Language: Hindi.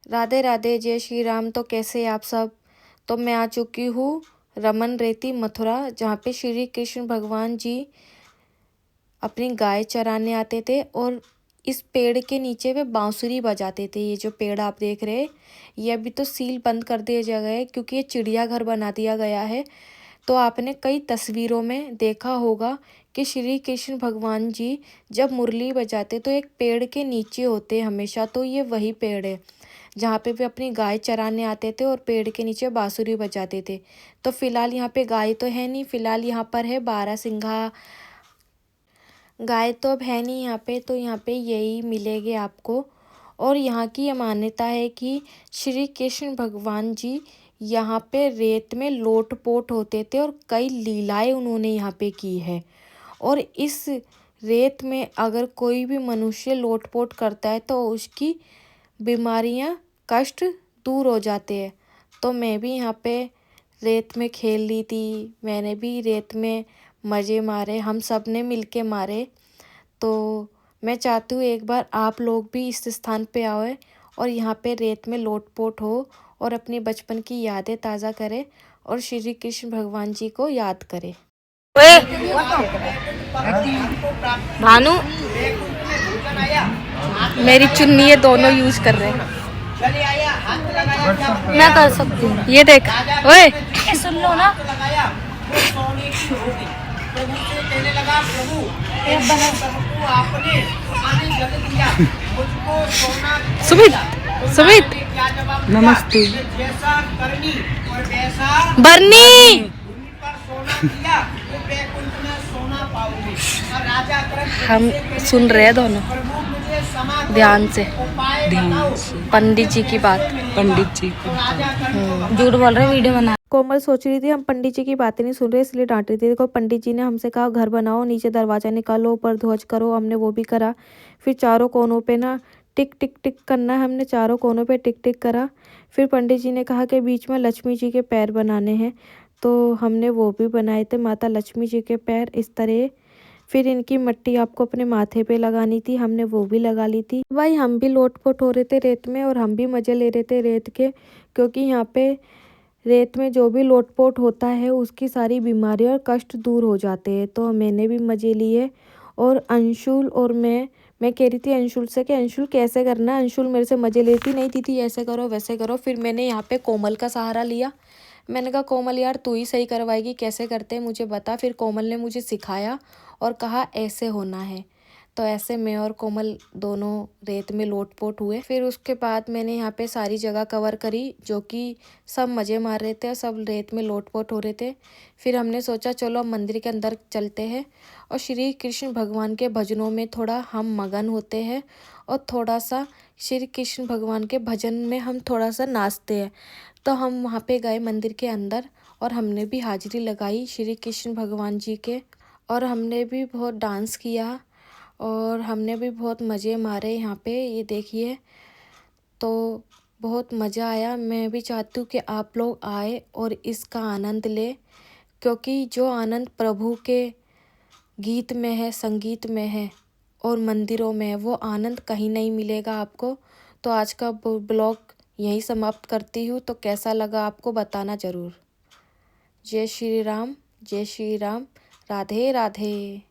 राधे राधे, जय श्री राम। तो कैसे हैं आप सब। तो मैं आ चुकी हूँ रमन रेती मथुरा, जहाँ पे श्री कृष्ण भगवान जी अपनी गाय चराने आते थे और इस पेड़ के नीचे वे बांसुरी बजाते थे। ये जो पेड़ आप देख रहे हैं, ये अभी तो सील बंद कर दिया गया है क्योंकि ये चिड़ियाघर बना दिया गया है। तो आपने कई तस्वीरों में देखा होगा कि श्री कृष्ण भगवान जी जब मुरली बजाते तो एक पेड़ के नीचे होते हमेशा। तो ये वही पेड़ है जहाँ पे वे अपनी गाय चराने आते थे और पेड़ के नीचे बांसुरी बजाते थे। तो फिलहाल यहाँ पे गाय तो है नहीं, फिलहाल यहाँ पर है बारहसिंघा। गाय तो अब है नहीं यहाँ पे, तो यहाँ पे यही मिलेंगे आपको। और यहाँ की ये मान्यता है कि श्री कृष्ण भगवान जी यहाँ पे रेत में लोटपोट होते थे और कई लीलाएं उन्होंने यहाँ पे की है। और इस रेत में अगर कोई भी मनुष्य लोटपोट करता है तो उसकी बीमारियाँ कष्ट दूर हो जाते हैं। तो मैं भी यहाँ पे रेत में खेल ली थी, मैंने भी रेत में मज़े मारे, हम सब ने मिलके मारे। तो मैं चाहती हूँ एक बार आप लोग भी इस स्थान पे आओ और यहाँ पे रेत में लोटपोट हो और अपने बचपन की यादें ताज़ा करें और श्री कृष्ण भगवान जी को याद करें। भानु, मेरी चुन्नी ये दोनों यूज कर रहे हैं। मैं कर सकती हूँ, ये देख। ओए सुन लो ना। सुमित, सुमित नमस्ते। बर्नी। हम सुन रहे हैं दोनों ध्यान से पंडित जी की बात। पंडित जी झूठ बोल रहे, वीडियो बना। कोमल सोच रही थी हम पंडित जी की बातें नहीं सुन रहे इसलिए डांट रही थी। देखो पंडित जी ने हमसे कहा घर बनाओ, नीचे दरवाजा निकालो, ऊपर ध्वज करो, हमने वो भी करा। फिर चारों कोनों पे ना टिक टिक टिक करना है, हमने चारों कोनों पे टिक टिक करा। फिर पंडित जी ने कहा कि बीच में लक्ष्मी जी के पैर बनाने हैं, तो हमने वो भी बनाए थे, माता लक्ष्मी जी के पैर इस तरह। फिर इनकी मट्टी आपको अपने माथे पे लगानी थी, हमने वो भी लगा ली थी। भाई हम भी लोटपोट हो रहे थे रेत में और हम भी मज़े ले रहे थे रेत के, क्योंकि यहाँ पे रेत में जो भी लोटपोट होता है उसकी सारी बीमारी और कष्ट दूर हो जाते हैं। तो मैंने भी मज़े लिए। और अंशुल और मैं कह रही थी अंशुल से कि अंशुल कैसे करना है। अंशुल मेरे से मज़े लेती नहीं थी ऐसे करो वैसे करो। फिर मैंने यहाँ पे कोमल का सहारा लिया। मैंने कहा कोमल यार तू ही सही करवाएगी, कैसे करते हैं मुझे बता। फिर कोमल ने मुझे सिखाया और कहा ऐसे होना है। तो ऐसे मैं और कोमल दोनों रेत में लोटपोट हुए। फिर उसके बाद मैंने यहाँ पे सारी जगह कवर करी, जो कि सब मज़े मार रहे थे, सब रेत में लोटपोट हो रहे थे। फिर हमने सोचा चलो अब मंदिर के अंदर चलते हैं और श्री कृष्ण भगवान के भजनों में थोड़ा हम मगन होते हैं और थोड़ा सा श्री कृष्ण भगवान के भजन में हम थोड़ा सा नाचते हैं। तो हम वहाँ पे गए मंदिर के अंदर और हमने भी हाजिरी लगाई श्री कृष्ण भगवान जी के, और हमने भी बहुत डांस किया और हमने भी बहुत मज़े मारे यहाँ पे। ये देखिए, तो बहुत मज़ा आया। मैं भी चाहती हूँ कि आप लोग आए और इसका आनंद ले, क्योंकि जो आनंद प्रभु के गीत में है, संगीत में है और मंदिरों में है, वो आनंद कहीं नहीं मिलेगा आपको। तो आज का ब्लॉग यहीं समाप्त करती हूँ। तो कैसा लगा आपको बताना ज़रूर। जय श्री राम, जय श्री राम, राधे राधे।